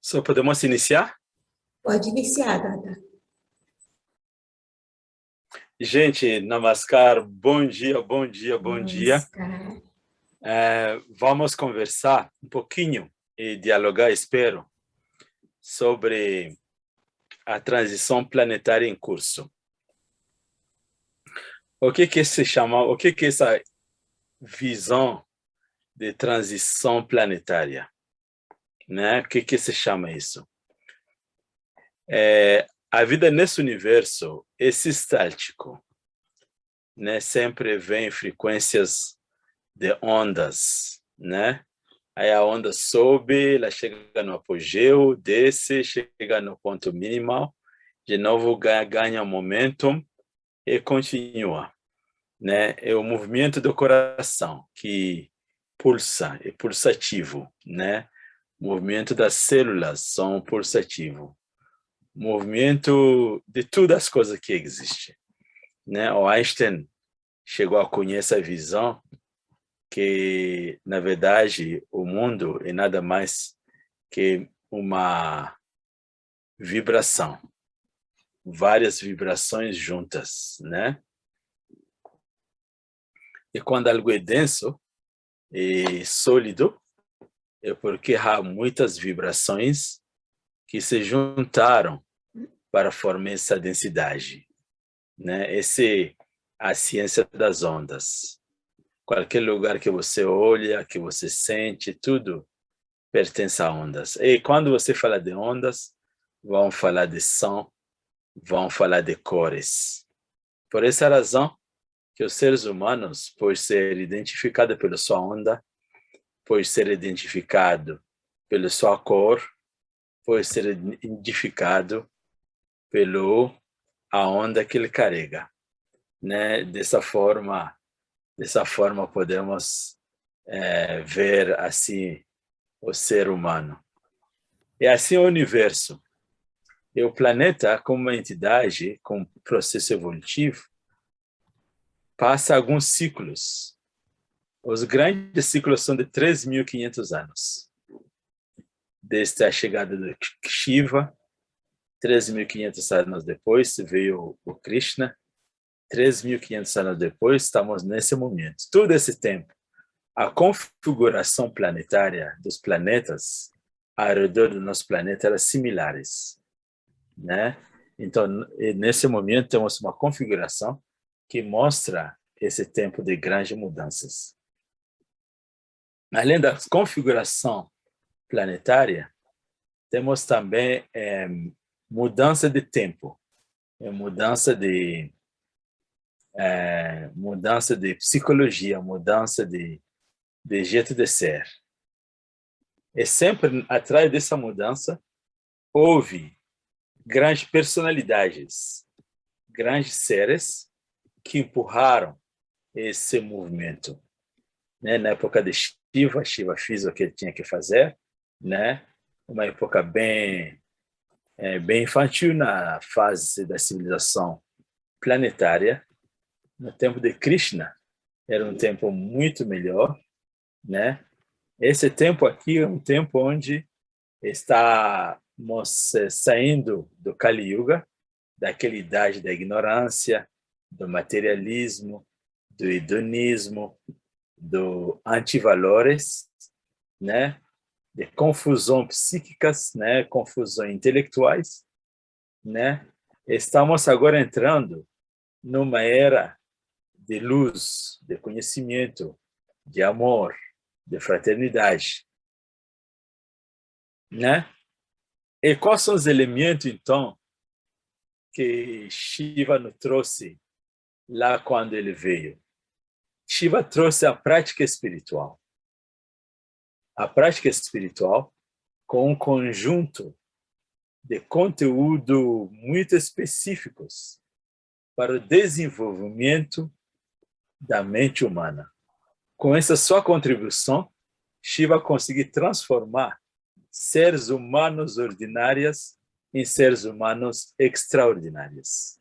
Só podemos iniciar? Pode iniciar, Dada. Gente, namaskar, bom dia, bom dia, bom dia. Namaskar. Vamos conversar um pouquinho e dialogar, espero, sobre a transição planetária em curso. O que se chama, o que é essa visão de transição planetária? Né? O que se chama isso? A vida nesse universo é sistáltico, né? Sempre vem frequências de ondas, né? Aí a onda sobe, ela chega no apogeu, desce, chega no ponto minimal, de novo ganha momentum e continua, né? É o movimento do coração que pulsa, é pulsativo, né? O movimento das células são pulsativo. Movimento de todas as coisas que existem, né? O Einstein chegou a conhecer a visão que, na verdade, o mundo é nada mais que uma vibração, várias vibrações juntas, né? E quando algo é denso e sólido, é porque há muitas vibrações que se juntaram para formar essa densidade, né? Essa é a ciência das ondas. Qualquer lugar que você olha, que você sente, tudo pertence a ondas. E quando você fala de ondas, vão falar de som, vão falar de cores. Por essa razão que os seres humanos, por ser identificados pela sua onda, por ser identificado pela sua cor, por ser identificado pela onda que ele carrega, né? Dessa forma podemos ver assim o ser humano. E assim o universo. E o planeta, como uma entidade com processo evolutivo, passa alguns ciclos. Os grandes ciclos são de 3.500 anos. Desde a chegada de Shiva, 3.500 anos depois veio o Krishna, 3.500 anos depois estamos nesse momento. Todo esse tempo, a configuração planetária dos planetas ao redor do nosso planeta eram similares, né? Então, nesse momento, temos uma configuração que mostra esse tempo de grandes mudanças. Além da configuração planetária, temos também mudança de tempo, mudança de psicologia, mudança de jeito de ser. E sempre atrás dessa mudança houve grandes personalidades, grandes seres que empurraram esse movimento, né? Na época de Shiva fez o que ele tinha que fazer, né? Uma época bem infantil na fase da civilização planetária. No tempo de Krishna era um tempo muito melhor, né? Esse tempo aqui é um tempo onde estamos saindo do Kali Yuga, daquela idade da ignorância, do materialismo, do hedonismo, do antivalores, né? De confusão psíquicas, né? Confusão intelectuais, né? Estamos agora entrando numa era de luz, de conhecimento, de amor, de fraternidade, né? E quais são os elementos, então, que Shiva nos trouxe lá quando ele veio? Shiva trouxe a prática espiritual. A prática espiritual com um conjunto de conteúdo muito específicos para o desenvolvimento da mente humana. Com essa sua contribuição, Shiva conseguiu transformar seres humanos ordinários em seres humanos extraordinários,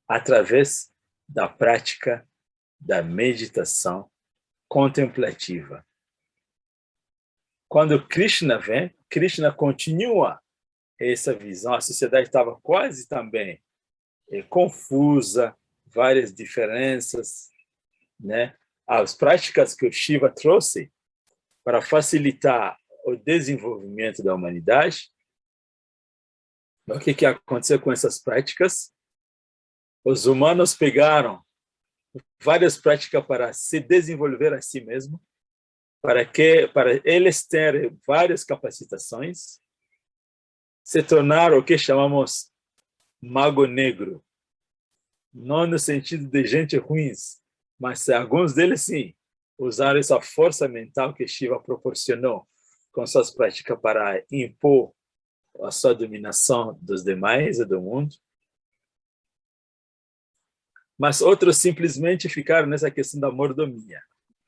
através da prática da meditação contemplativa. Quando Krishna vem, Krishna continua essa visão. A sociedade estava quase também confusa, várias diferenças, né? As práticas que o Shiva trouxe para facilitar o desenvolvimento da humanidade. O que aconteceu com essas práticas? Os humanos pegaram várias práticas para se desenvolver a si mesmo, para eles terem várias capacitações, se tornaram o que chamamos mago negro, não no sentido de gente ruins, mas alguns deles sim usaram essa força mental que Shiva proporcionou com suas práticas para impor a sua dominação dos demais e do mundo. Mas outros simplesmente ficaram nessa questão da mordomia,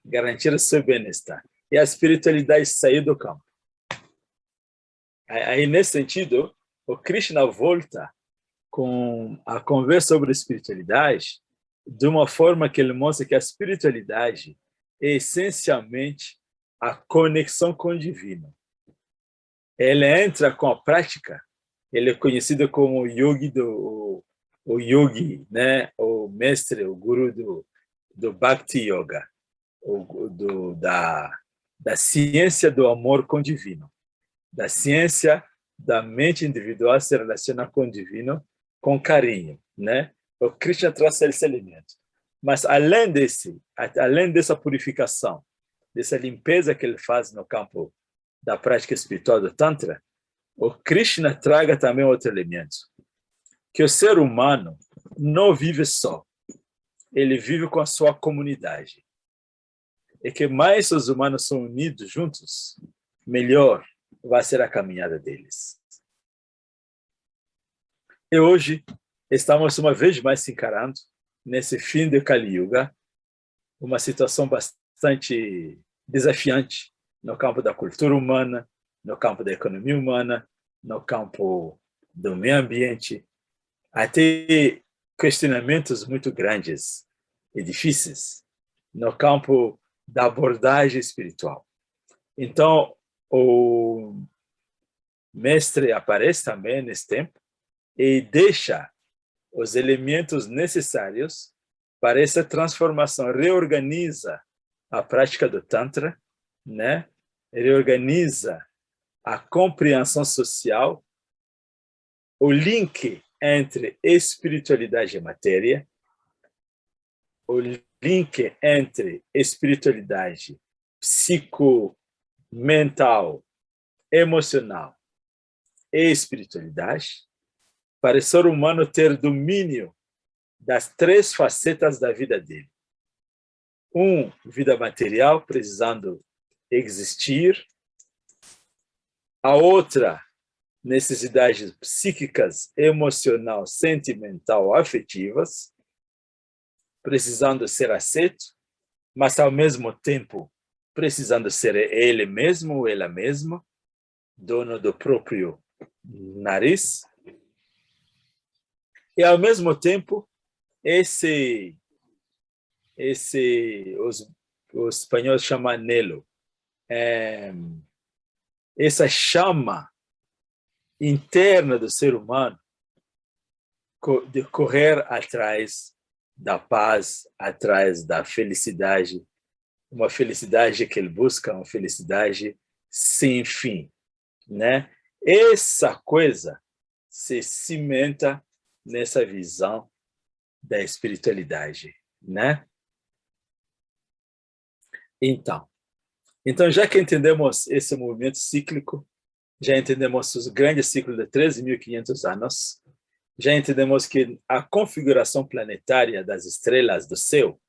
garantir o seu bem-estar. E a espiritualidade saiu do campo. Aí, nesse sentido, o Krishna volta com a conversa sobre espiritualidade de uma forma que ele mostra que a espiritualidade é essencialmente a conexão com o divino. Ele entra com a prática, ele é conhecido como o yogi, né? O mestre, o guru do Bhakti Yoga, da ciência do amor com o divino, da ciência da mente individual se relacionar com o divino com carinho, né? O Krishna traz esse elemento. Mas além dessa purificação, dessa limpeza que ele faz no campo da prática espiritual do Tantra, o Krishna traga também outro elemento, que o ser humano não vive só, ele vive com a sua comunidade. E que mais os humanos são unidos juntos, melhor vai ser a caminhada deles. E hoje estamos uma vez mais se encarando nesse fim do Kali Yuga, uma situação bastante desafiante no campo da cultura humana, no campo da economia humana, no campo do meio ambiente, até questionamentos muito grandes e difíceis no campo da abordagem espiritual. Então, o mestre aparece também nesse tempo e deixa os elementos necessários para essa transformação, reorganiza a prática do Tantra, né? Reorganiza a compreensão social, o link entre espiritualidade e matéria, o link entre espiritualidade psico-mental, emocional e espiritualidade, para o ser humano ter domínio das três facetas da vida dele. Vida material, precisando existir. A outra, necessidades psíquicas, emocional, sentimental, afetivas, precisando ser aceito, mas ao mesmo tempo precisando ser ele mesmo ou ela mesma, dono do próprio nariz. E ao mesmo tempo, os espanhóis chamam anelo, essa chama interna do ser humano de correr atrás da paz, atrás da felicidade, uma felicidade que ele busca, uma felicidade sem fim, né? Essa coisa se cimenta nessa visão da espiritualidade, né? Então, já que entendemos esse movimento cíclico, já entendemos os grandes ciclos de 13.500 anos, já entendemos que a configuração planetária das estrelas do céu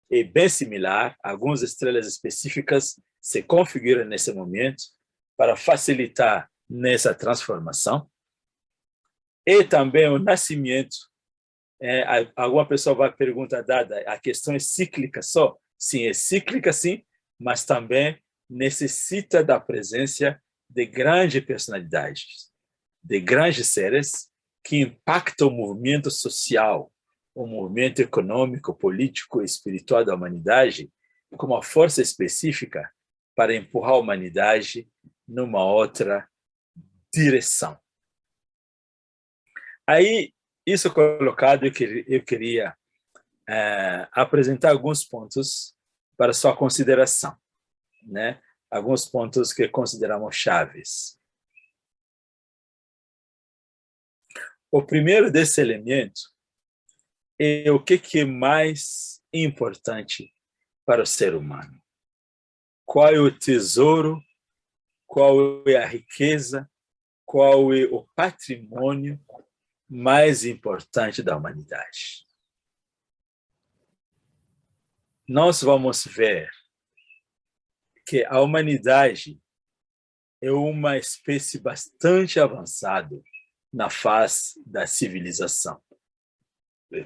é bem similar, algumas estrelas específicas se configuram nesse momento para facilitar nessa transformação. E também o nascimento, alguma pessoa vai perguntar, dada, a questão é cíclica só? Sim, é cíclica sim, mas também necessita da presença de grandes personalidades, de grandes seres que impactam o movimento social, o movimento econômico, político e espiritual da humanidade com uma força específica para empurrar a humanidade numa outra direção. Aí, isso colocado, eu queria apresentar alguns pontos para sua consideração, né? Alguns pontos que consideramos chaves. O primeiro desse elemento é o que é mais importante para o ser humano. Qual é o tesouro, qual é a riqueza, qual é o patrimônio mais importante da humanidade. Nós vamos ver que a humanidade é uma espécie bastante avançada na fase da civilização,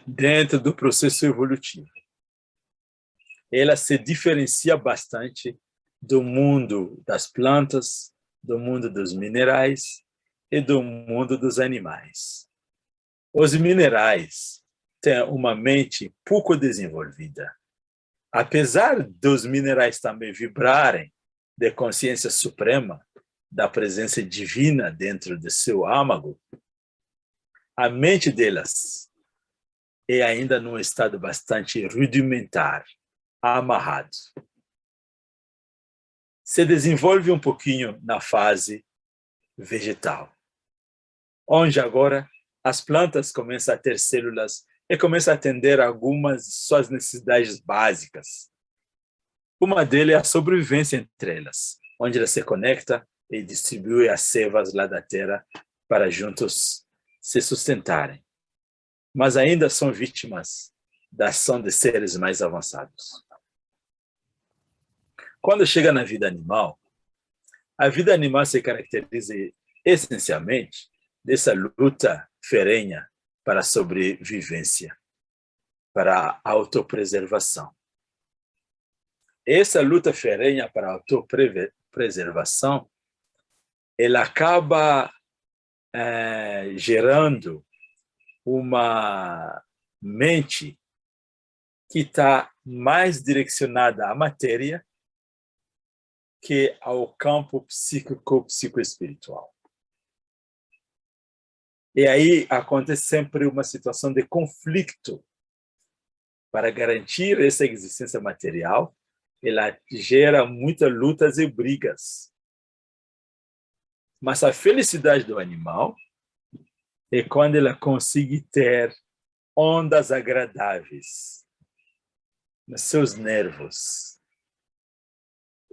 dentro do processo evolutivo. Ela se diferencia bastante do mundo das plantas, do mundo dos minerais e do mundo dos animais. Os minerais têm uma mente pouco desenvolvida. Apesar dos minerais também vibrarem de consciência suprema, da presença divina dentro de seu âmago, a mente delas é ainda num estado bastante rudimentar, amarrado. Se desenvolve um pouquinho na fase vegetal, onde agora as plantas começam a ter células e começam a atender algumas de suas necessidades básicas. Uma delas é a sobrevivência entre elas, onde elas se conectam e distribuem as sevas lá da terra para juntos se sustentarem. Mas ainda são vítimas da ação de seres mais avançados. Quando chega na vida animal, a vida animal se caracteriza essencialmente dessa luta ferrenha para a sobrevivência, para a autopreservação. Essa luta ferrenha para a autopreservação, ela acaba gerando uma mente que está mais direcionada à matéria que ao campo psicoespiritual. E aí acontece sempre uma situação de conflito para garantir essa existência material. Ela gera muitas lutas e brigas. Mas a felicidade do animal é quando ela consegue ter ondas agradáveis nos seus nervos.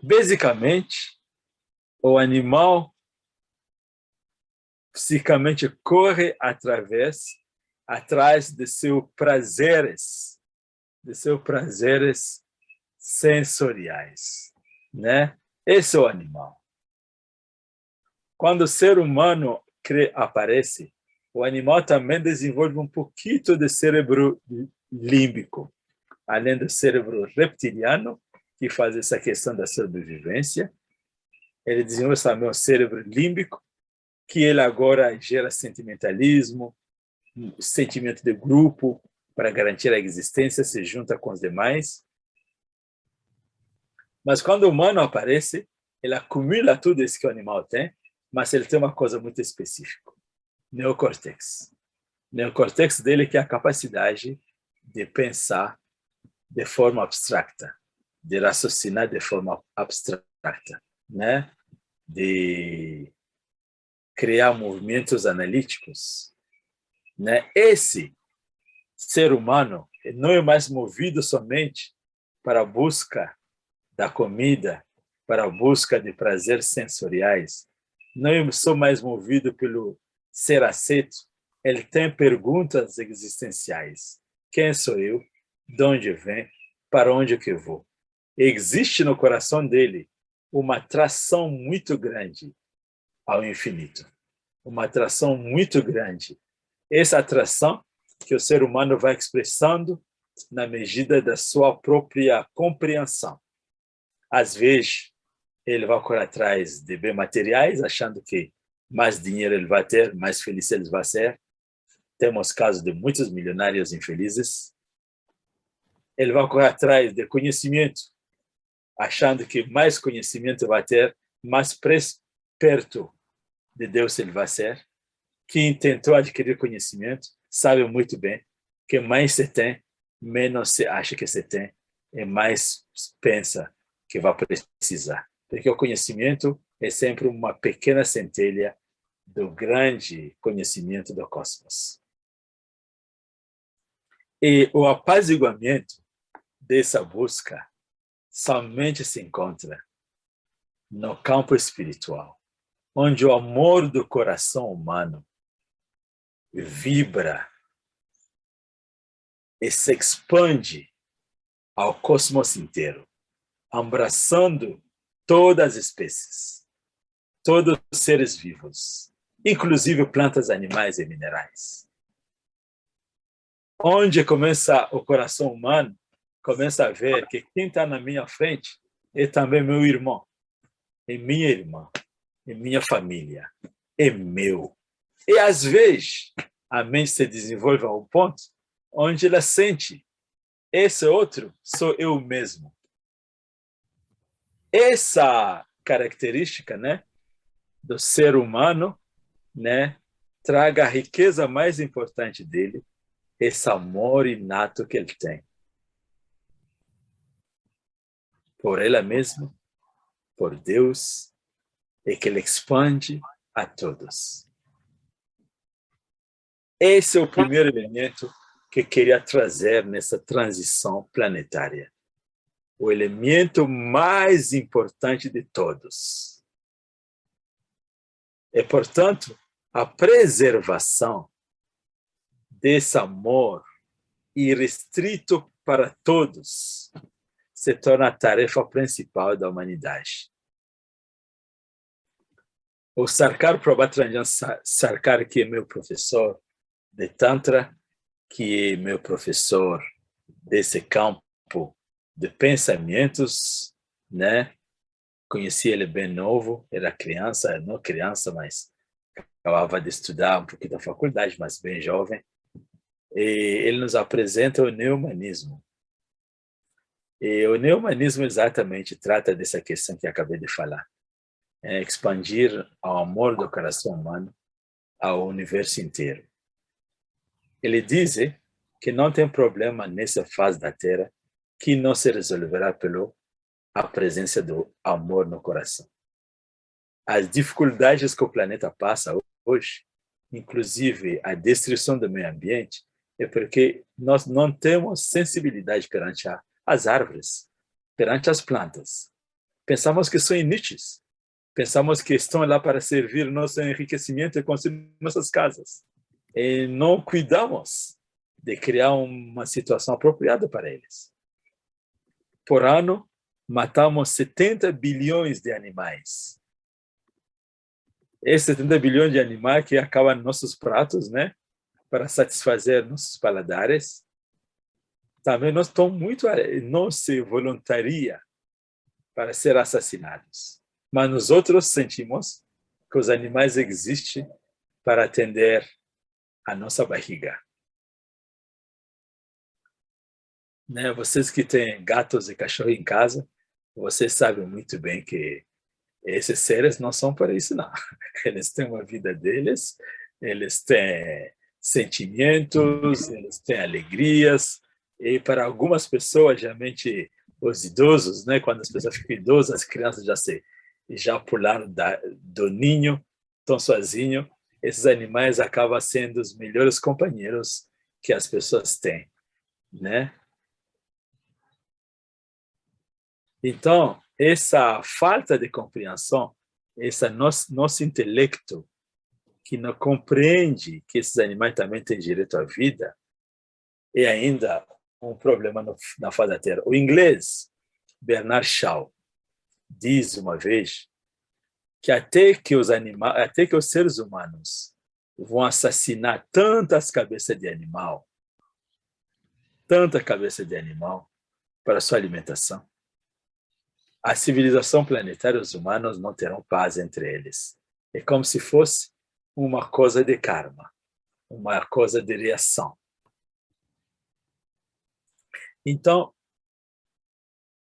Basicamente, o animal psicamente corre atrás de seus prazeres sensoriais, né? Esse é o animal. Quando o ser humano aparece, o animal também desenvolve um pouquinho de cérebro límbico, além do cérebro reptiliano, que faz essa questão da sobrevivência. Ele desenvolve também o cérebro límbico, que ele agora gera sentimentalismo, sentimento de grupo, para garantir a existência, se junta com os demais. Mas quando o humano aparece, ele acumula tudo isso que o animal tem, mas ele tem uma coisa muito específica: neocórtex. Neocórtex dele que é a capacidade de pensar de forma abstrata, de raciocinar de forma abstrata, né? De criar movimentos analíticos, né? Esse ser humano não é mais movido somente para a busca da comida, para a busca de prazeres sensoriais. Não é só mais movido pelo ser aceito. Ele tem perguntas existenciais. Quem sou eu? De onde venho? Para onde que eu vou? Existe no coração dele uma atração muito grande ao infinito. Uma atração muito grande. Essa atração que o ser humano vai expressando na medida da sua própria compreensão. Às vezes, ele vai correr atrás de bens materiais, achando que mais dinheiro ele vai ter, mais feliz ele vai ser. Temos casos de muitos milionários infelizes. Ele vai correr atrás de conhecimento, achando que mais conhecimento vai ter, mais perto de Deus ele vai ser. quem tentou adquirir conhecimento sabe muito bem que mais você tem, menos você acha que você tem, e mais pensa que vai precisar. Porque o conhecimento é sempre uma pequena centelha do grande conhecimento do cosmos. E o apaziguamento dessa busca somente se encontra no campo espiritual, onde o amor do coração humano vibra e se expande ao cosmos inteiro, abraçando todas as espécies, todos os seres vivos, inclusive plantas, animais e minerais. Onde começa o coração humano, começa a ver que quem está na minha frente é também meu irmão, é minha irmã, é minha família, é meu. E às vezes a mente se desenvolve a um ponto onde ela sente, esse outro sou eu mesmo. Essa característica, né, do ser humano, né, traga a riqueza mais importante dele, esse amor inato que ele tem por ela mesma, por Deus, e que ele expande a todos. Esse é o primeiro elemento que eu queria trazer nessa transição planetária. O elemento mais importante de todos. E, portanto, a preservação desse amor irrestrito para todos se torna a tarefa principal da humanidade. O Sarkar Prabhatranjan Sarkar, que é meu professor de Tantra, que é meu professor desse campo de pensamentos, né? Conheci ele bem novo, era criança, não criança, mas acabava de estudar um pouquinho da faculdade, mas bem jovem. E ele nos apresenta o neo-humanismo. E o neo-humanismo exatamente trata dessa questão que acabei de falar. É expandir o amor do coração humano ao universo inteiro. Ele diz que não tem problema nessa fase da Terra que não se resolverá pela presença do amor no coração. As dificuldades que o planeta passa hoje, inclusive a destruição do meio ambiente, é porque nós não temos sensibilidade perante as árvores, perante as plantas. Pensamos que são inúteis. Pensamos que estão lá para servir nosso enriquecimento e construir nossas casas. E não cuidamos de criar uma situação apropriada para eles. Por ano, matamos 70 bilhões de animais. Esses 70 bilhões de animais que acabam nos nossos pratos, né, para satisfazer nossos paladares, também nós estamos muito, não se voluntaria para ser assassinados. Mas nós outros sentimos que os animais existem para atender a nossa barriga. Né? Vocês que têm gatos e cachorro em casa, vocês sabem muito bem que esses seres não são para isso, não. Eles têm uma vida deles, eles têm sentimentos, eles têm alegrias, e para algumas pessoas, geralmente os idosos, né, quando as pessoas ficam idosas, as crianças já pularam do ninho, estão sozinhos, esses animais acabam sendo os melhores companheiros que as pessoas têm, né? Então, essa falta de compreensão, esse nosso intelecto que não compreende que esses animais também têm direito à vida, é ainda um problema na face da Terra. O inglês, Bernard Shaw, diz uma vez que até que os seres humanos vão assassinar tantas cabeças de animal, tanta cabeça de animal para sua alimentação, a civilização planetária, os humanos não terão paz entre eles. É como se fosse uma coisa de karma, uma coisa de reação. Então,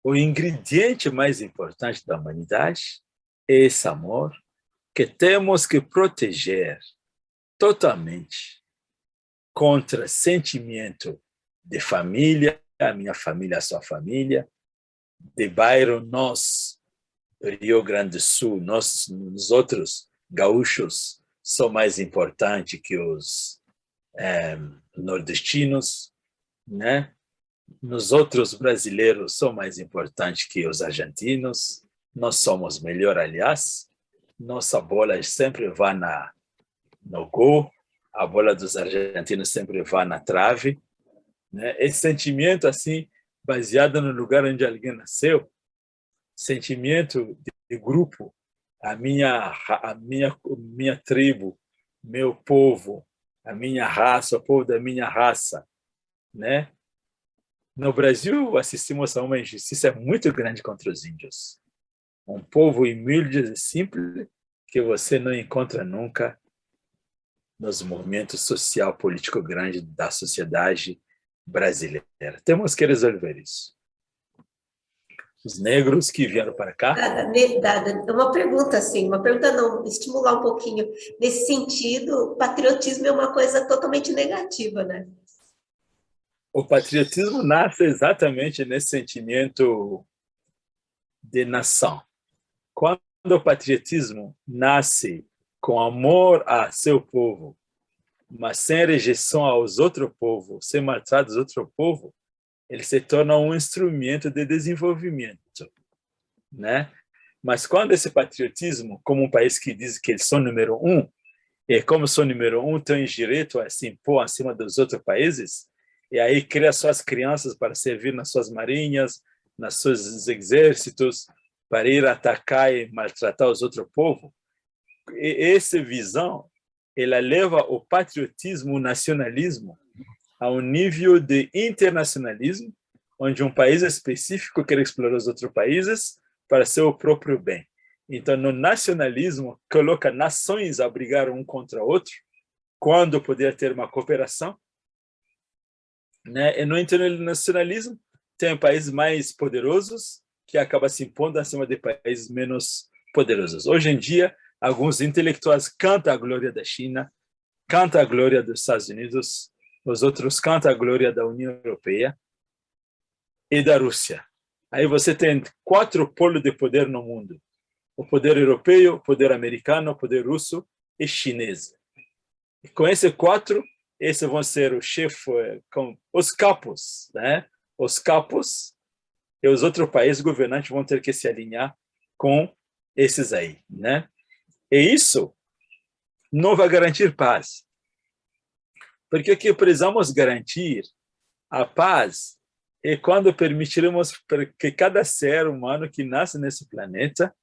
o ingrediente mais importante da humanidade é esse amor que temos que proteger totalmente contra sentimento de família, a minha família, a sua família, de bairro, nós, Rio Grande do Sul, nós, os outros gaúchos, são mais importantes que os nordestinos, né? Nos outros brasileiros são mais importantes que os argentinos, nós somos melhor, aliás, nossa bola sempre vai no gol, a bola dos argentinos sempre vai na trave, né? Esse sentimento assim, baseado no lugar onde alguém nasceu, sentimento de grupo, a minha tribo, meu povo, a minha raça, o povo da minha raça, né? No Brasil, assistimos a uma injustiça muito grande contra os índios. Um povo humilde e simples que você não encontra nunca nos movimentos social, político grande da sociedade brasileira. Temos que resolver isso. Os negros que vieram para cá. Dada, uma pergunta assim, uma pergunta não, estimular um pouquinho. Nesse sentido, patriotismo é uma coisa totalmente negativa, né? O patriotismo nasce exatamente nesse sentimento de nação. Quando o patriotismo nasce com amor a seu povo, mas sem rejeição aos outros povos, sem maltrato aos outros povos, ele se torna um instrumento de desenvolvimento, né? Mas quando esse patriotismo, como um país que diz que eles são número um, e como são número um, tem direito a se impor acima dos outros países, e aí cria suas crianças para servir nas suas marinhas, nos seus exércitos, para ir atacar e maltratar os outros povos. E essa visão, ela leva o patriotismo, o nacionalismo, a um nível de internacionalismo, onde um país específico quer explorar os outros países para seu próprio bem. Então, no nacionalismo, coloca nações a brigar um contra o outro, quando poder ter uma cooperação, né? E no internacionalismo, tem países mais poderosos que acabam se impondo acima de países menos poderosos. Hoje em dia, alguns intelectuais cantam a glória da China, cantam a glória dos Estados Unidos, os outros cantam a glória da União Europeia e da Rússia. Aí você tem 4 polos de poder no mundo: o poder europeu, o poder americano, o poder russo e chinês. E com esses 4, esses vão ser o chefe, com os capos, né? Os capos e os outros países governantes vão ter que se alinhar com esses aí, né? E isso não vai garantir paz. Porque o que precisamos garantir a paz é quando permitiremos que cada ser humano que nasce nesse planeta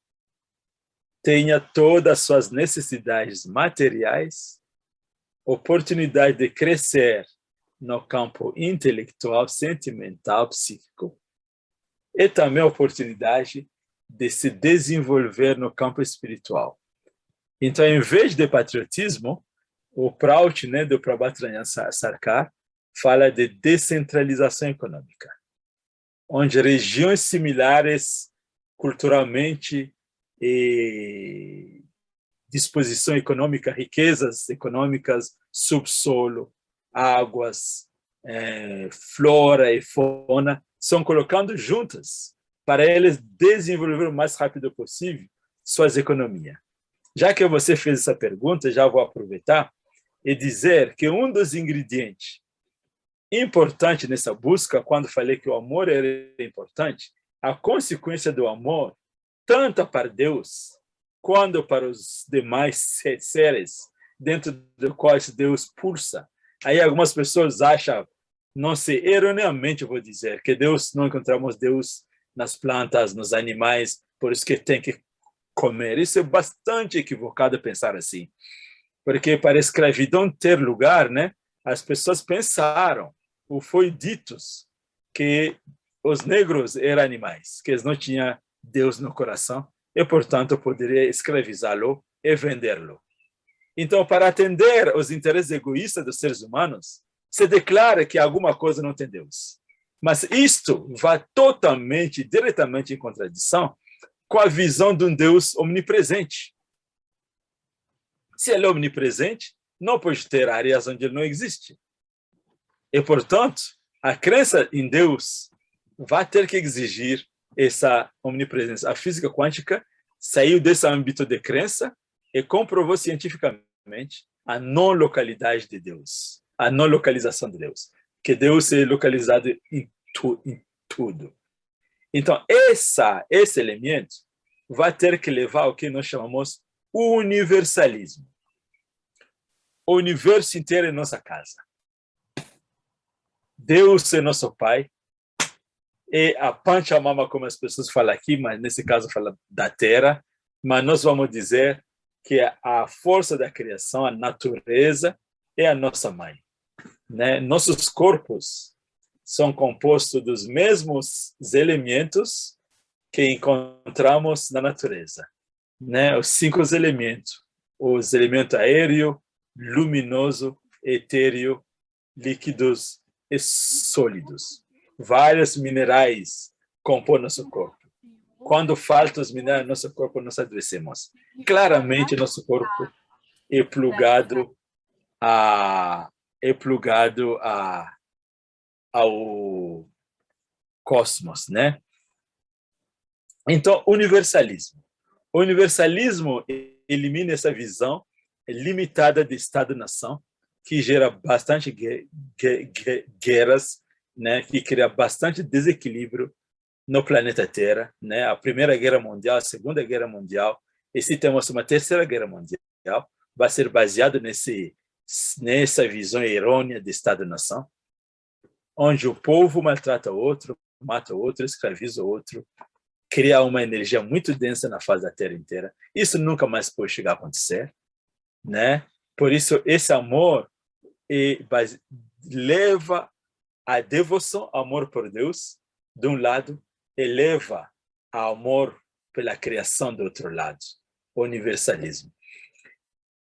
tenha todas as suas necessidades materiais, oportunidade de crescer no campo intelectual, sentimental, psíquico, e também a oportunidade de se desenvolver no campo espiritual. Então, em vez de patriotismo, o Prout, né, do Prabhat Ranjan Sarkar, fala de descentralização econômica, onde regiões similares culturalmente e disposição econômica, riquezas econômicas, subsolo, águas, flora e fauna, são colocando juntas para eles desenvolver o mais rápido possível suas economias. Já que você fez essa pergunta, já vou aproveitar e dizer que um dos ingredientes importantes nessa busca, quando falei que o amor era importante, a consequência do amor, tanto para Deus, quanto para os demais seres dentro dos quais Deus pulsa. Aí algumas pessoas acham, não sei, erroneamente vou dizer, que Deus, não encontramos Deus nas plantas, nos animais, por isso que tem que comer. Isso é bastante equivocado pensar assim. Porque para a escravidão ter lugar, né, as pessoas pensaram, ou foi dito, que os negros eram animais, que eles não tinham Deus no coração, e, portanto, poderia escravizá-lo e vendê-lo. Então, para atender os interesses egoístas dos seres humanos, se declara que alguma coisa não tem Deus. Mas isto vai totalmente, diretamente em contradição com a visão de um Deus omnipresente. Se ele é omnipresente, não pode ter áreas onde ele não existe. E, portanto, a crença em Deus vai ter que exigir essa omnipresença. A física quântica saiu desse âmbito de crença e comprovou cientificamente a não localidade de Deus, a não localização de Deus, que Deus é localizado em tudo. Então, esse elemento vai ter que levar ao que nós chamamos universalismo. O universo inteiro é nossa casa. Deus é nosso Pai. E a Pachamama, como as pessoas falam aqui, mas nesse caso fala da Terra, mas nós vamos dizer que a força da criação, a natureza, é a nossa mãe. Né? Nossos corpos são compostos dos mesmos elementos que encontramos na natureza. Né? Os 5 elementos. Os elementos aéreo, luminoso, etéreo, líquidos e sólidos. Vários minerais compõem nosso corpo. Quando faltam os minerais no nosso corpo, nós adoecemos. Claramente, nosso corpo é plugado ao cosmos, né? Então, universalismo. O universalismo elimina essa visão limitada de Estado-nação, que gera bastante guerras, né? Que cria bastante desequilíbrio no planeta Terra, né? A Primeira Guerra Mundial, a Segunda Guerra Mundial, e se temos uma Terceira Guerra Mundial, vai ser baseado nessa visão errônea de Estado-nação, onde o povo maltrata o outro, mata o outro, escraviza o outro, cria uma energia muito densa na face da Terra inteira. Isso nunca mais pode chegar a acontecer, né? Por isso, esse amor leva a devoção, amor por Deus, de um lado, eleva ao amor pela criação do outro lado, o universalismo.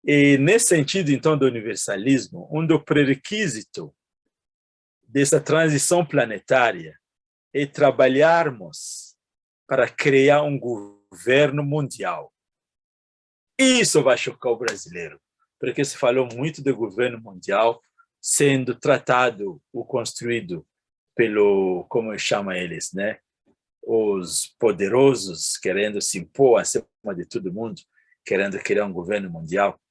E nesse sentido, então, do universalismo, um dos pré-requisitos dessa transição planetária é trabalharmos para criar um governo mundial. Isso vai chocar o brasileiro, porque se falou muito do governo mundial sendo tratado ou construído pelo, como chama eles, né? Os poderosos querendo se impor acima de todo mundo, querendo criar um governo mundial.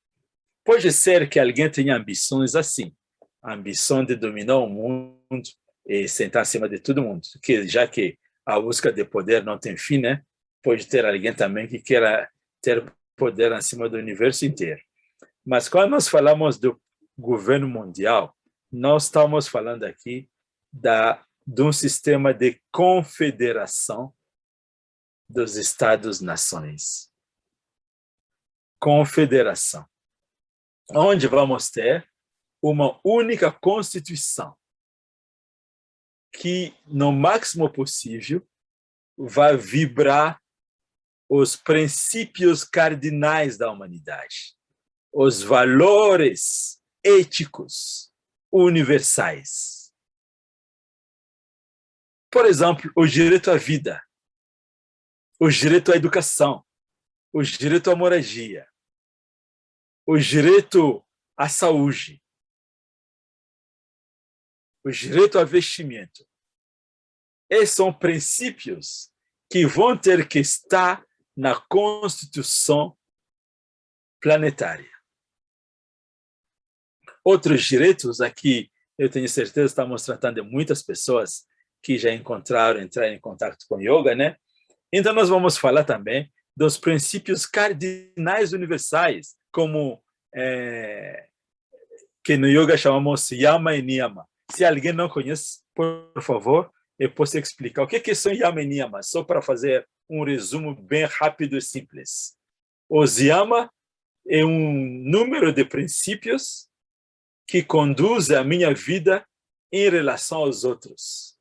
Pode ser que alguém tenha ambições assim, a ambição de dominar o mundo e sentar acima de todo mundo, que já que a busca de poder não tem fim, né? Pode ter alguém também que queira ter poder acima do universo inteiro. Mas quando nós falamos do governo mundial, nós estamos falando aqui de um sistema de confederação dos Estados-nações. Confederação. Onde vamos ter uma única Constituição que, no máximo possível, vai vibrar os princípios cardinais da humanidade, os valores éticos universais. Por exemplo, o direito à vida, o direito à educação, o direito à moradia, o direito à saúde, o direito ao vestimento. Esses são princípios que vão ter que estar na Constituição planetária. Outros direitos aqui, eu tenho certeza, estamos tratando de muitas pessoas que já entraram em contato com yoga, né? Então, nós vamos falar também dos princípios cardinais universais, como que no yoga chamamos Yama e Niyama. Se alguém não conhece, por favor, eu posso explicar o que são Yama e Niyama, só para fazer um resumo bem rápido e simples. Os Yama é um número de princípios que conduz a minha vida em relação aos outros,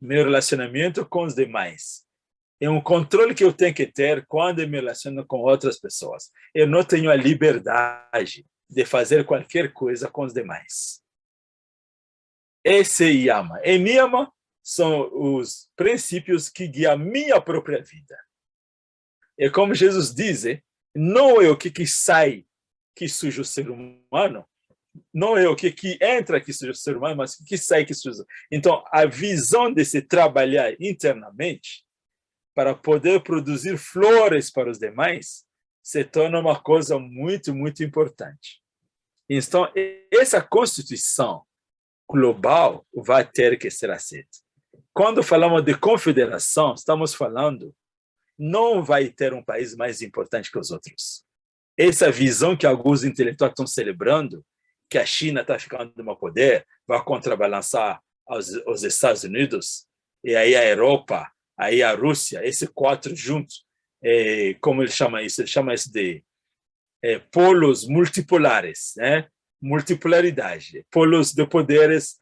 meu relacionamento com os demais. É um controle que eu tenho que ter quando eu me relaciono com outras pessoas. Eu não tenho a liberdade de fazer qualquer coisa com os demais. Esse é Yama. E Niyama são os princípios que guiam a minha própria vida. É como Jesus diz, não é o que sai que suja o ser humano, não é o que entra que suja o ser humano, mas o que sai que suja. Então, a visão de se trabalhar internamente para poder produzir flores para os demais se torna uma coisa muito, muito importante. Então, essa Constituição global vai ter que ser aceita. Quando falamos de confederação, estamos falando não vai ter um país mais importante que os outros. Essa visão que alguns intelectuais estão celebrando, que a China está ficando no poder, vai contrabalançar os Estados Unidos, e aí a Europa, aí a Rússia, esses quatro juntos, como ele chama isso? Ele chama isso de polos multipolares, né? Multipolaridade, polos de poderes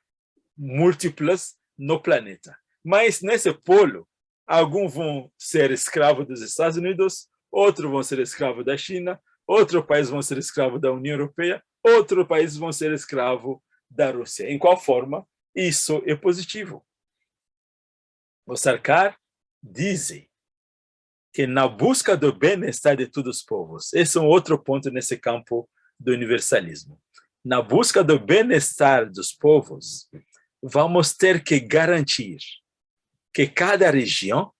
múltiplos no planeta. Mas nesse polo, alguns vão ser escravos dos Estados Unidos, outros vão ser escravos da China, outros países vão ser escravos da União Europeia, outros países vão ser escravos da Rússia. Em qual forma? Isso é positivo. O Sarkar diz que na busca do bem-estar de todos os povos, esse é um outro ponto nesse campo do universalismo. Na busca do bem-estar dos povos, vamos ter que garantir que cada região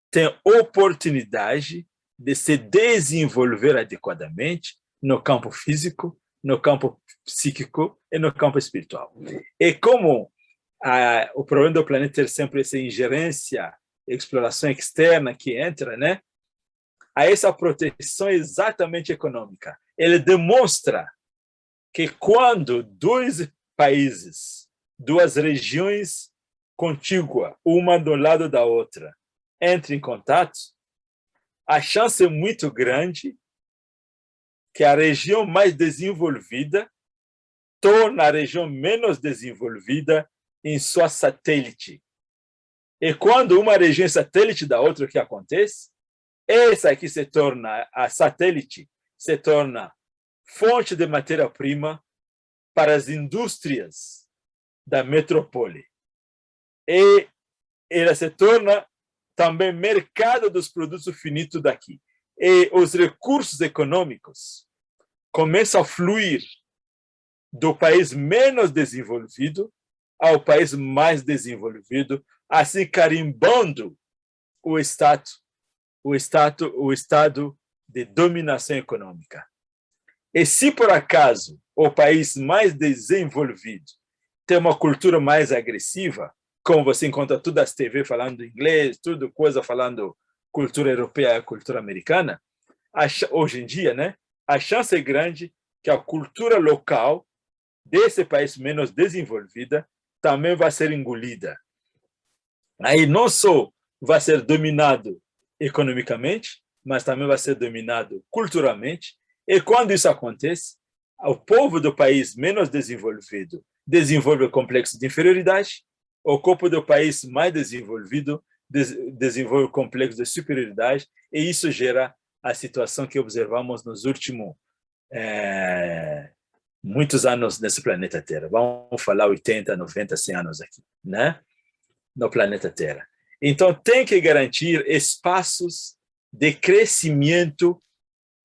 tem oportunidade de se desenvolver adequadamente no campo físico, no campo psíquico e no campo espiritual. E como o problema do planeta ter sempre essa ingerência, exploração externa que entra, né? A essa proteção exatamente econômica. Ele demonstra que quando dois países, duas regiões contíguas, uma do lado da outra, entram em contato, a chance é muito grande que a região mais desenvolvida torne a região menos desenvolvida em sua satélite. E quando uma região é satélite da outra, o que acontece? Essa aqui se torna, a satélite, se torna fonte de matéria-prima para as indústrias da metrópole. E ela se torna também mercado dos produtos finitos daqui. E os recursos econômicos começam a fluir do país menos desenvolvido ao país mais desenvolvido, assim carimbando o estado de dominação econômica. E se por acaso o país mais desenvolvido tem uma cultura mais agressiva, como você encontra todas as TV falando inglês, tudo coisa falando cultura europeia, cultura americana, hoje em dia, né, a chance é grande que a cultura local desse país menos desenvolvida também vai ser engolida. Aí não só vai ser dominado economicamente, mas também vai ser dominado culturalmente. E quando isso acontece, o povo do país menos desenvolvido desenvolve o complexo de inferioridade, o povo do país mais desenvolvido desenvolve o complexo de superioridade, e isso gera a situação que observamos nos últimos muitos anos nesse planeta Terra. Vamos falar 80, 90, 100 anos aqui, né? No planeta Terra. Então, tem que garantir espaços de crescimento,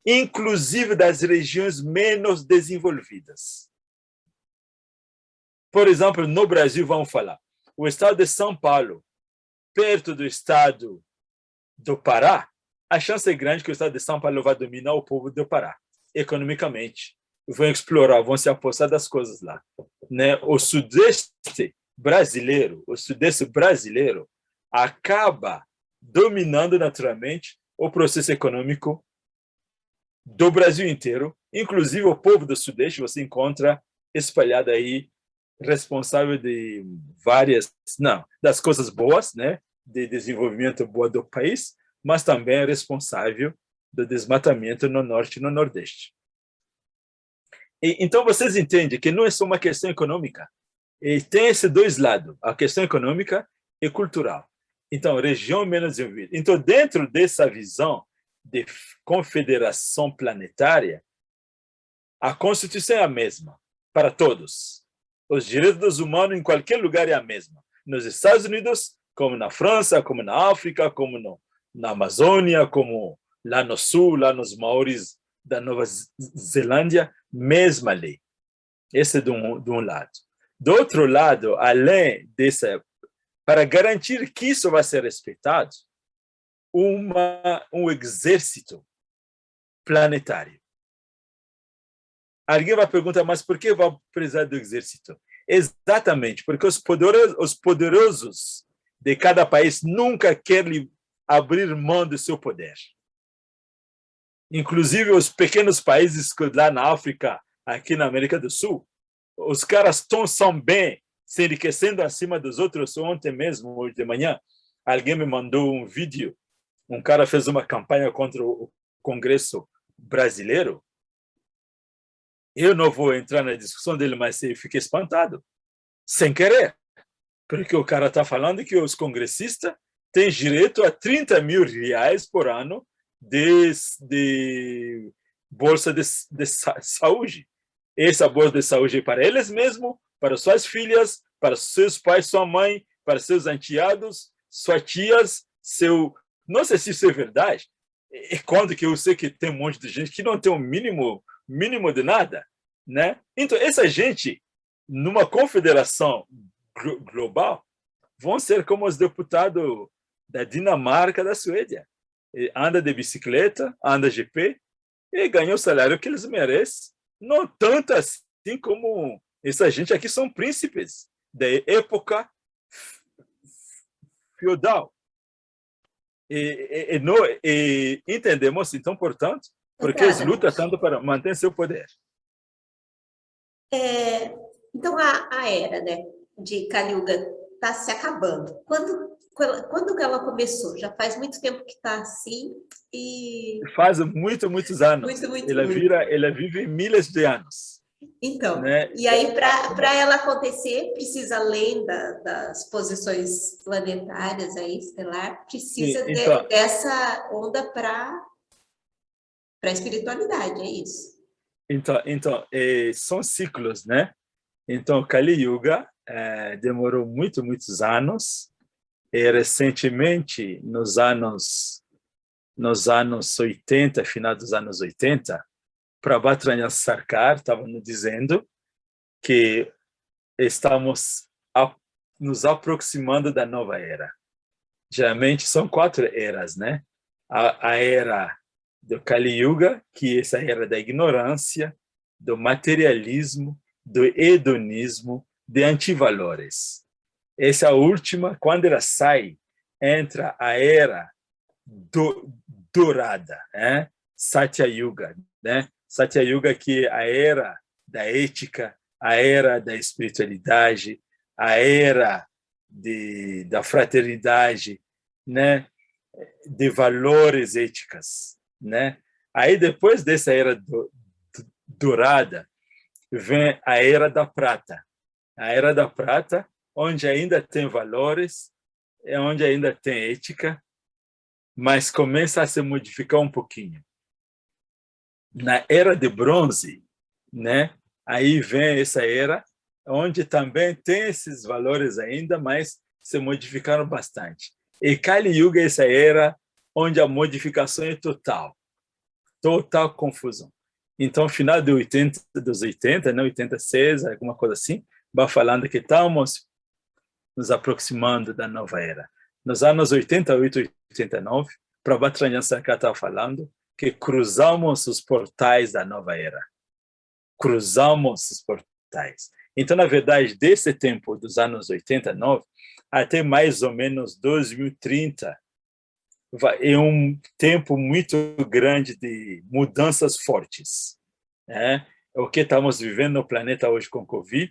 inclusive das regiões menos desenvolvidas. Por exemplo, no Brasil, vamos falar, o estado de São Paulo, perto do estado do Pará, a chance é grande que o estado de São Paulo vai dominar o povo do Pará, economicamente. Vão explorar, vão se apossar das coisas lá. Né? O sudeste brasileiro acaba dominando naturalmente o processo econômico do Brasil inteiro, inclusive o povo do Sudeste você encontra espalhado aí, responsável de das coisas boas, né, de desenvolvimento boa do país, mas também é responsável do desmatamento no Norte e no Nordeste. Então vocês entendem que não é só uma questão econômica, e tem esses dois lados, a questão econômica e cultural. Então, região menos desenvolvida. Então, dentro dessa visão de confederação planetária, a Constituição é a mesma para todos. Os direitos dos humanos em qualquer lugar é a mesma. Nos Estados Unidos, como na França, como na África, como na Amazônia, como lá no Sul, lá nos Maoris da Nova Zelândia, mesma lei. Esse é de um lado. Do outro lado, além dessa, para garantir que isso vai ser respeitado, um exército planetário. Alguém vai perguntar, mas por que vai precisar do exército? Exatamente, porque os poderosos de cada país nunca querem abrir mão do seu poder. Inclusive os pequenos países lá na África, aqui na América do Sul, os caras são bem se enriquecendo acima dos outros. Ontem mesmo, hoje de manhã, alguém me mandou um vídeo, um cara fez uma campanha contra o Congresso brasileiro. Eu não vou entrar na discussão dele, mas eu fiquei espantado, sem querer, porque o cara está falando que os congressistas têm direito a R$30 mil por ano de bolsa de saúde. Essa bolsa de saúde é para eles mesmos, para suas filhas, para seus pais, sua mãe, para seus enteados, suas tias, não sei se isso é verdade. E quando que eu sei que tem um monte de gente que não tem um mínimo de nada, né? Então, essa gente, numa confederação global, vão ser como os deputados da Dinamarca, da Suécia. Anda de bicicleta, anda de pé, e ganha o salário que eles merecem. Não tanto assim como essa gente aqui são príncipes da época feudal. E entendemos, então, portanto, porque eles lutam tanto para manter seu poder. Então, a era, né, de Kali Yuga está se acabando. Quando ela começou? Já faz muito tempo que está assim e... Faz muitos anos. Ela vive milhares de anos. Então, né? E aí, para ela acontecer, precisa, além das posições planetárias, aí, estelar, precisa então, dessa onda para a espiritualidade, é isso? Então são ciclos, né? Então, Kali Yuga demorou muitos anos, e recentemente, nos anos 80, final dos anos 80, Prabhat Sarkar estava nos dizendo que estamos nos aproximando da nova era. Geralmente são 4 eras, né? A era do Kali Yuga, que é essa era da ignorância, do materialismo, do hedonismo, de antivalores. Essa última, quando ela sai, entra a era dourada, né? Satya Yuga, né? Satya Yuga, que é a era da ética, a era da espiritualidade, a era da fraternidade, né? De valores éticos, né? Aí depois dessa era dourada vem a era da prata. A era da prata, onde ainda tem valores, onde ainda tem ética, mas começa a se modificar um pouquinho. Na era de bronze, né? Aí vem essa era onde também tem esses valores ainda, mas se modificaram bastante. E Kali Yuga é essa era onde a modificação é total confusão. Então, final dos 80, né, 86, alguma coisa assim, vai falando que estamos nos aproximando da nova era. Nos anos 88 e 89, Prabhat Sarkar estava falando que cruzamos os portais da nova era. Cruzamos os portais. Então, na verdade, desse tempo, dos anos 89, até mais ou menos 2030, é um tempo muito grande de mudanças fortes. Né? O que estamos vivendo no planeta hoje com o Covid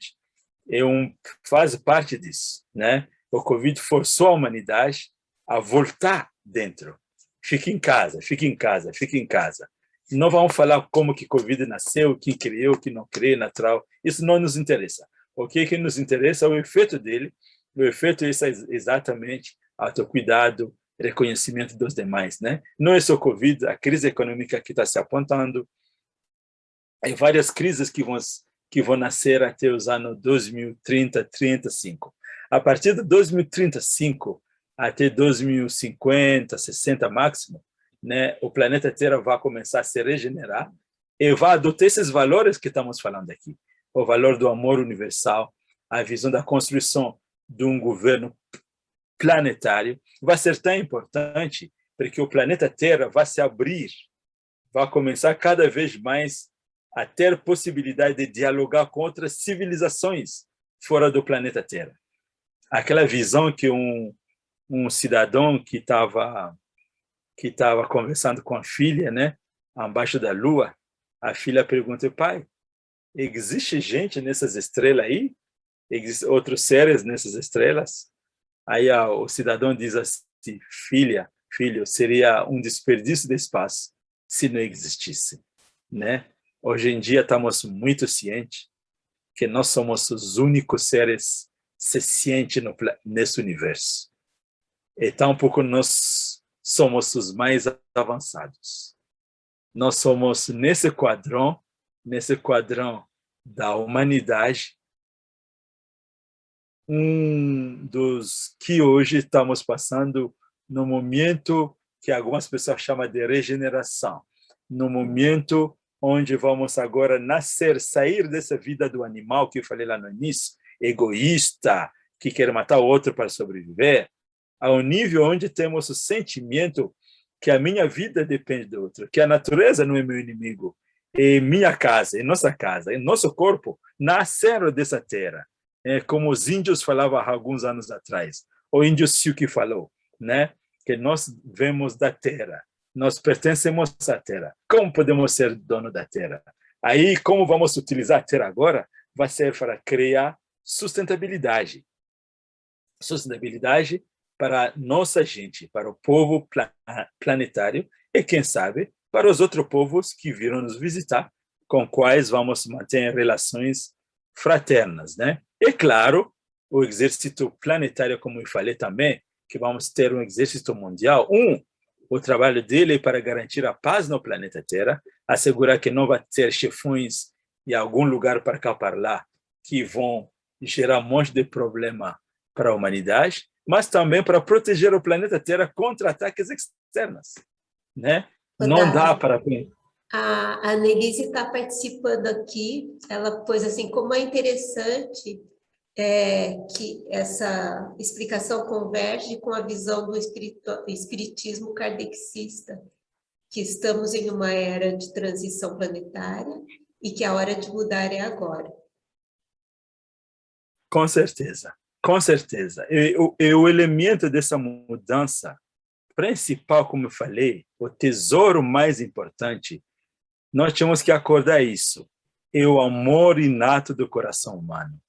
faz parte disso. Né? O Covid forçou a humanidade a voltar dentro. Fique em casa, fique em casa, fique em casa. Não vamos falar como que Covid nasceu, quem criou, quem não criou, natural. Isso não nos interessa. O que nos interessa é o efeito dele. O efeito é exatamente autocuidado, reconhecimento dos demais, né? Não é só Covid, a crise econômica que está se apontando, e várias crises que vão nascer até os anos 2030, 35. A partir de 2035 até 2050, 60 máximo, né? O planeta Terra vai começar a se regenerar, e vai adotar esses valores que estamos falando aqui. O valor do amor universal, a visão da construção de um governo planetário, vai ser tão importante porque o planeta Terra vai se abrir, vai começar cada vez mais a ter possibilidade de dialogar com outras civilizações fora do planeta Terra. Aquela visão que um cidadão que estava conversando com a filha, né, abaixo da lua, a filha pergunta: pai, existe gente nessas estrelas aí? Existem outros seres nessas estrelas? Aí o cidadão diz assim: filho, seria um desperdício de espaço se não existisse, né? Hoje em dia estamos muito cientes que nós somos os únicos seres cientes nesse universo. Então, pouco nós somos os mais avançados. Nós somos nesse quadrão da humanidade, um dos que hoje estamos passando no momento que algumas pessoas chamam de regeneração, no momento onde vamos agora nascer, sair dessa vida do animal que eu falei lá no início, egoísta, que quer matar o outro para sobreviver, ao nível onde temos o sentimento que a minha vida depende do outro, que a natureza não é meu inimigo, é minha casa, é nossa casa, é nosso corpo, nasceram dessa terra. É como os índios falavam há alguns anos atrás, o índio Sioux que falou, né? Que nós vemos da terra, nós pertencemos à terra. Como podemos ser dono da terra? Aí, como vamos utilizar a terra agora? Vai ser para criar sustentabilidade. Sustentabilidade para nossa gente, para o povo planetário e, quem sabe, para os outros povos que viram nos visitar, com quais vamos manter relações fraternas, né? E, claro, o exército planetário, como eu falei também, que vamos ter um exército mundial. O trabalho dele é para garantir a paz no planeta Terra, assegurar que não vai ter chefões em algum lugar para cá, para lá, que vão gerar um monte de problema para a humanidade, mas também para proteger o planeta Terra contra ataques externos, né? Não dá para... A Annelise está participando aqui, ela pôs assim, como é interessante que essa explicação converge com a visão do espiritismo kardecista, que estamos em uma era de transição planetária e que a hora de mudar é agora. Com certeza, com certeza. E o elemento dessa mudança principal, como eu falei, o tesouro mais importante, nós temos que acordar isso, é o amor inato do coração humano,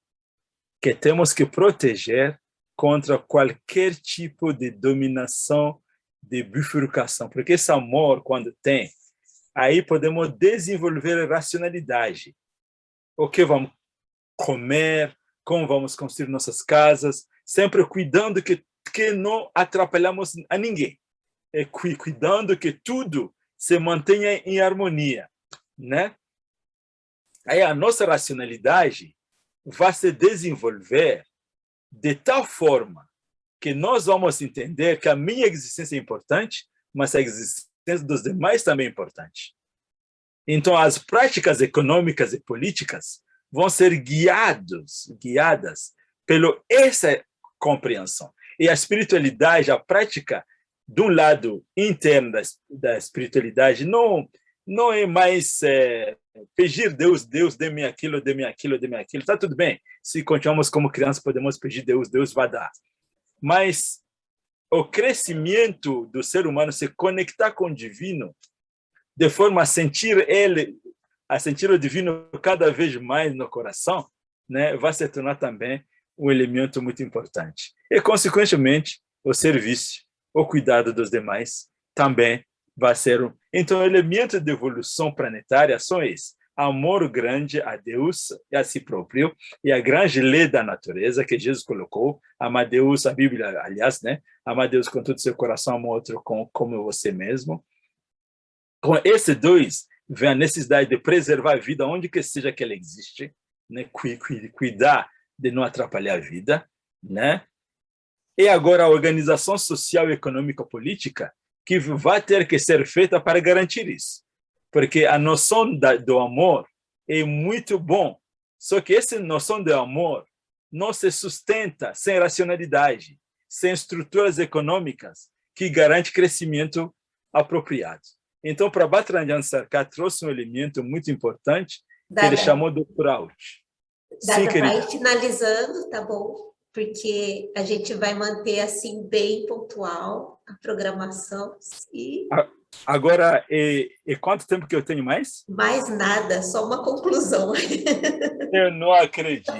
que temos que proteger contra qualquer tipo de dominação, de bifurcação, porque esse amor, quando tem, aí podemos desenvolver racionalidade. O que vamos comer, como vamos construir nossas casas, sempre cuidando que não atrapalhamos a ninguém, e cuidando que tudo se mantenha em harmonia, né? Aí a nossa racionalidade vai se desenvolver de tal forma que nós vamos entender que a minha existência é importante, mas a existência dos demais também é importante. Então, as práticas econômicas e políticas vão ser guiadas pela essa compreensão. E a espiritualidade, a prática, de um lado interno da espiritualidade, não é mais pedir Deus, dê-me aquilo, dê-me aquilo, dê-me aquilo. Está tudo bem. Se continuamos como crianças, podemos pedir Deus, Deus vai dar. Mas o crescimento do ser humano, se conectar com o divino, de forma a sentir o divino cada vez mais no coração, né, vai se tornar também um elemento muito importante. E, consequentemente, o serviço, o cuidado dos demais também vai ser Então, o elemento de evolução planetária são esses: amor grande a Deus e a si próprio, e a grande lei da natureza que Jesus colocou, amar Deus, a Bíblia, aliás, né? Amar Deus com todo o seu coração, amar outro como você mesmo. Com esses dois, vem a necessidade de preservar a vida onde que seja que ela existe, né? Cuidar de não atrapalhar a vida, né? E agora a organização social, econômica, política, que vai ter que ser feita para garantir isso. porque a noção do amor é muito bom, só que essa noção de amor não se sustenta sem racionalidade, sem estruturas econômicas que garantem crescimento apropriado. Então, para Prabhat Sarkar trouxe um elemento muito importante que ele chamou do crowd. Dada, vai finalizando, tá bom? Porque a gente vai manter assim bem pontual a programação e... Agora, e quanto tempo que eu tenho mais? Mais nada, só uma conclusão. Eu não acredito.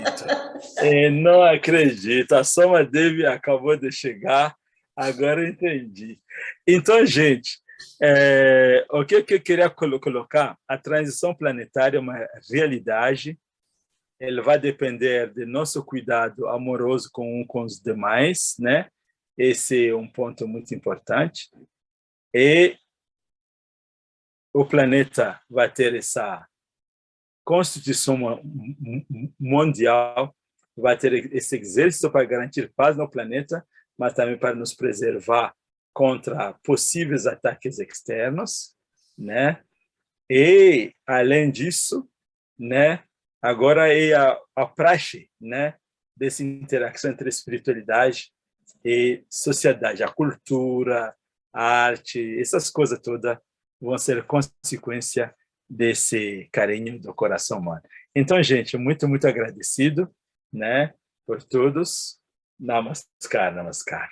Eu não acredito. A Soma Devi acabou de chegar, agora eu entendi. Então, gente, o que eu queria colocar? A transição planetária é uma realidade. Ela vai depender do nosso cuidado amoroso com os demais, né? Esse é um ponto muito importante. E o planeta vai ter essa constituição mundial, vai ter esse exército para garantir paz no planeta, mas também para nos preservar contra possíveis ataques externos, né? E, além disso, né, agora é a praxe, né, dessa interação entre espiritualidade e sociedade, a cultura, a arte, essas coisas todas vão ser consequência desse carinho do coração humano. Então, gente, muito, muito agradecido, né, por todos. Namaskar, namaskar.